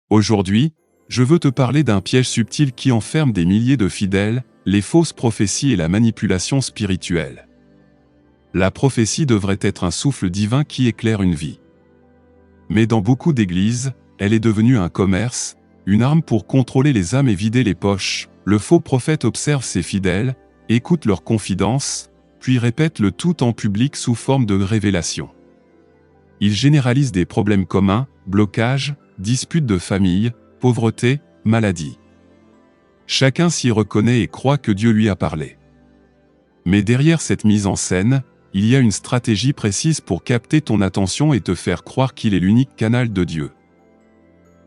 Aujourd'hui, je veux te parler d'un piège subtil qui enferme des milliers de fidèles, les fausses prophéties et la manipulation spirituelle. La prophétie devrait être un souffle divin qui éclaire une vie. Mais dans beaucoup d'églises, elle est devenue un commerce, une arme pour contrôler les âmes et vider les poches. Le faux prophète observe ses fidèles, écoute leurs confidences, puis répète le tout en public sous forme de révélation. Il généralise des problèmes communs, blocages, disputes de famille, pauvreté, maladie. Chacun s'y reconnaît et croit que Dieu lui a parlé. Mais derrière cette mise en scène, il y a une stratégie précise pour capter ton attention et te faire croire qu'il est l'unique canal de Dieu.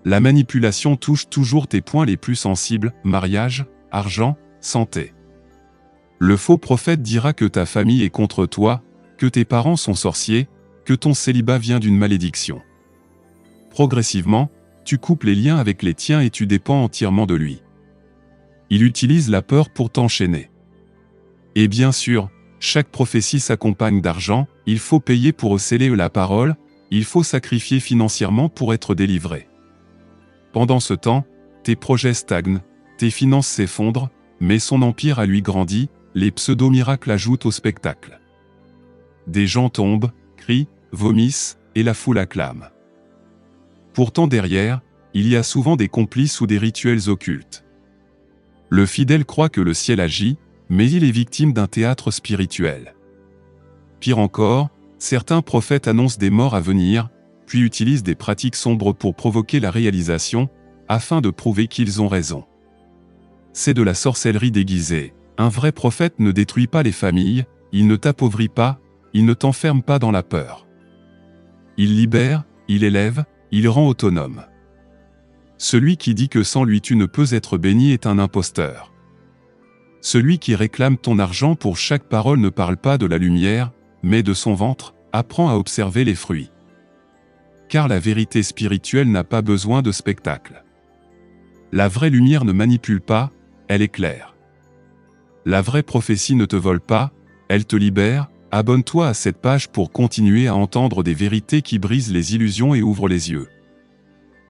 La manipulation touche toujours tes points les plus sensibles, mariage, argent, santé. Le faux prophète dira que ta famille est contre toi, que tes parents sont sorciers, que ton célibat vient d'une malédiction. Progressivement, tu coupes les liens avec les tiens et tu dépends entièrement de lui. Il utilise la peur pour t'enchaîner. Et bien sûr, chaque prophétie s'accompagne d'argent, il faut payer pour sceller la parole, il faut sacrifier financièrement pour être délivré. Pendant ce temps, tes projets stagnent, tes finances s'effondrent, mais son empire a lui grandi, les pseudo-miracles ajoutent au spectacle. Des gens tombent, crient, vomissent, et la foule acclame. Pourtant derrière, il y a souvent des complices ou des rituels occultes. Le fidèle croit que le ciel agit, mais il est victime d'un théâtre spirituel. Pire encore, certains prophètes annoncent des morts à venir, puis utilisent des pratiques sombres pour provoquer la réalisation, afin de prouver qu'ils ont raison. C'est de la sorcellerie déguisée. Un vrai prophète ne détruit pas les familles, il ne t'appauvrit pas, il ne t'enferme pas dans la peur. Il libère, il élève, il rend autonome. Celui qui dit que sans lui tu ne peux être béni est un imposteur. Celui qui réclame ton argent pour chaque parole ne parle pas de la lumière, mais de son ventre, apprend à observer les fruits. Car la vérité spirituelle n'a pas besoin de spectacle. La vraie lumière ne manipule pas, elle éclaire. La vraie prophétie ne te vole pas, elle te libère. Abonne-toi à cette page pour continuer à entendre des vérités qui brisent les illusions et ouvrent les yeux.